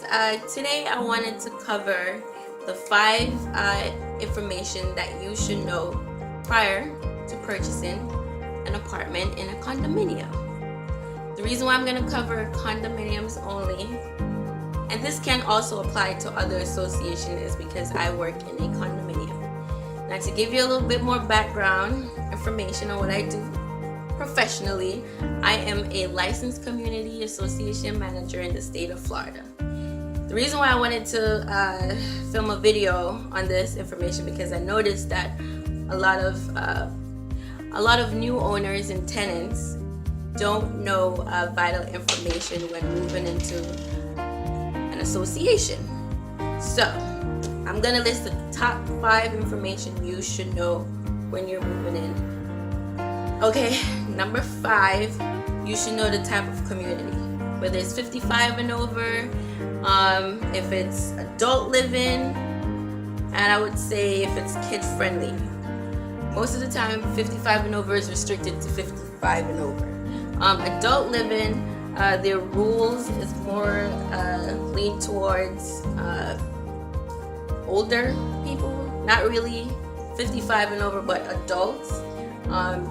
Today I wanted to cover the 5 information that you should know prior to purchasing an apartment in a condominium. The reason why I'm going to cover condominiums only, and this can also apply to other associations, is because I work in a condominium. Now, to give you a little bit more background information on what I do professionally, I am a licensed community association manager in the state of Florida. The reason why I wanted to film a video on this information, because I noticed that a lot of new owners and tenants don't know vital information when moving into an association. So I'm gonna list the top 5 information you should know when you're moving in. Okay, number 5, you should know the type of community, whether it's 55 and over, if it's adult living, and I would say if it's kid friendly. Most of the time 55 and over is restricted to 55 and over. Adult living, their rules is more lean towards older people, not really 55 and over, but adults.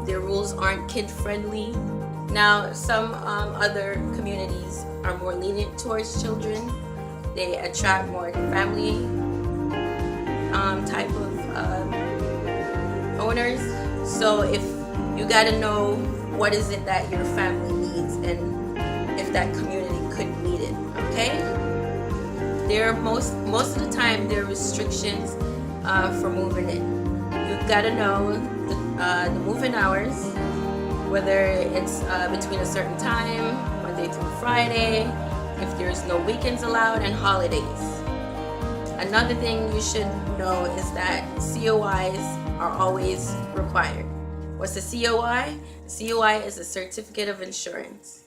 Their rules aren't kid friendly. Now, some other communities are more lenient towards children. They attract more family type of owners. So if you gotta know what is it that your family needs and if that community could need it, okay? There are most of the time there are restrictions for moving in. You've got to know the moving hours, whether it's between a certain time, Monday through Friday, if there's no weekends allowed, and holidays. Another thing you should know is that COIs are always required. What's a COI? A COI is a certificate of insurance.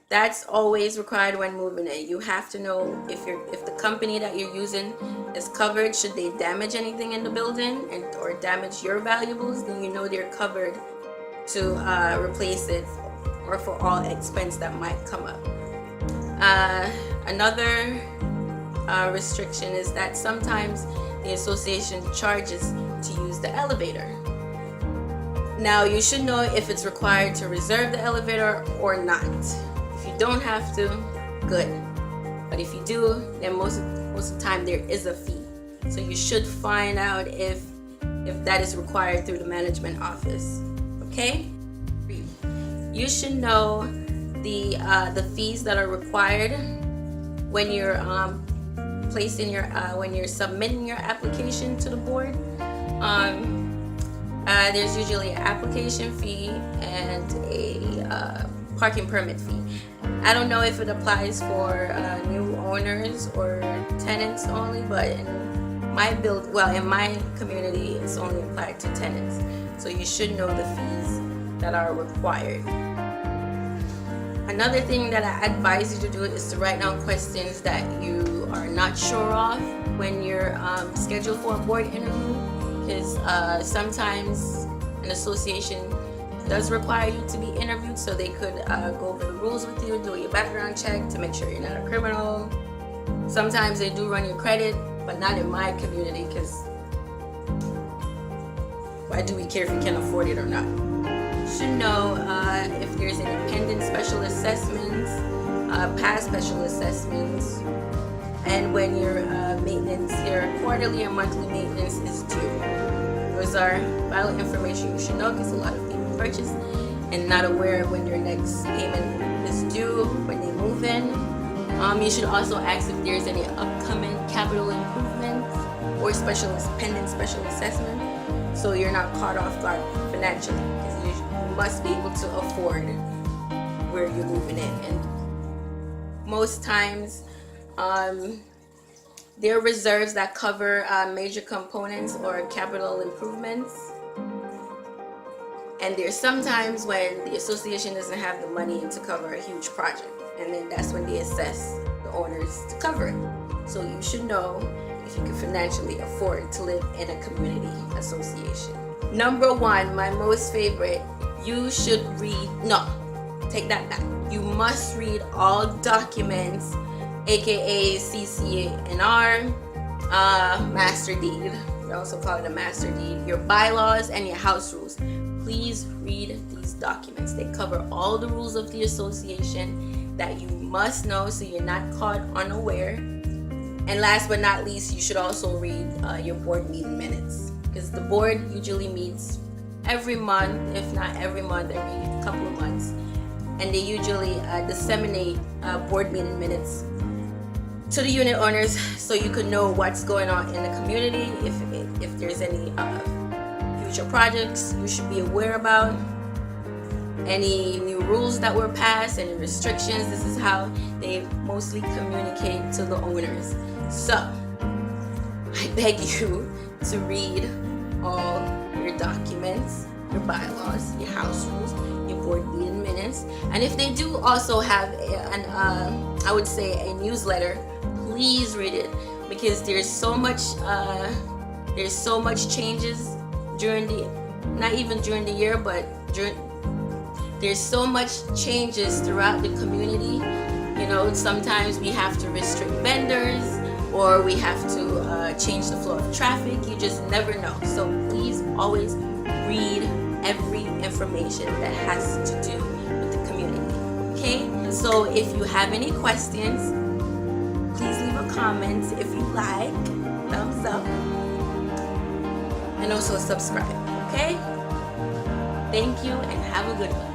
That's always required when moving in. You have to know if the company that you're using is covered. Should they damage anything in the building or damage your valuables, then you know they're covered to replace it or for all expense that might come up. Another restriction is that sometimes the association charges to use the elevator. Now, you should know if it's required to reserve the elevator or not. If you don't have to, good. But if you do, then most of the time there is a fee. So you should find out if that is required through the management office. Okay? You should know the fees that are required when you're when you're submitting your application to the board. There's usually an application fee and a parking permit fee. I don't know if it applies for new owners or tenants only, but in my community, it's only applied to tenants. So you should know the fees that are required. Another thing that I advise you to do is to write down questions that you are not sure of when you're scheduled for a board interview, because sometimes an association does require you to be interviewed, so they could go over the rules with you, do your background check to make sure you're not a criminal. Sometimes they do run your credit, but not in my community, because why do we care if you can afford it or not? You should know if there's independent special assessments, past special assessments, and when your maintenance, your quarterly and monthly maintenance is due. Those are vital information you should know, because a lot of people purchase and not aware when their next payment is due when they move in. You should also ask if there's any upcoming capital improvements or pending special assessment, so you're not caught off guard financially, because you must be able to afford where you're moving in. And most times there are reserves that cover major components or capital improvements. And there's sometimes when the association doesn't have the money to cover a huge project, and then that's when they assess the owners to cover it. So you should know if you can financially afford to live in a community association. Number 1, my most favorite, you should read, no, take that back. You must read all documents aka CCNR, master deed. We also call it a master deed. Your bylaws and your house rules. Please read these documents. They cover all the rules of the association that you must know so you're not caught unaware. And last but not least, you should also read your board meeting minutes, because the board usually meets every month, if not every month, every couple of months, and they usually disseminate board meeting minutes to the unit owners so you can know what's going on in the community, if there's any future projects you should be aware about, any new rules that were passed, any restrictions. This is how they mostly communicate to the owners. So I beg you to read all your documents, your bylaws, your house rules, your board meeting minutes, and if they do also have I would say a newsletter, please read it, because there's so much changes during the, not even during the year, but there's so much changes throughout the community. You know, sometimes we have to restrict vendors, or we have to change the flow of traffic. You just never know. So please always read every information that has to do with the community. Okay? So if you have any questions, please leave a comment. If you like, thumbs up, and also subscribe. Okay? Thank you and have a good one.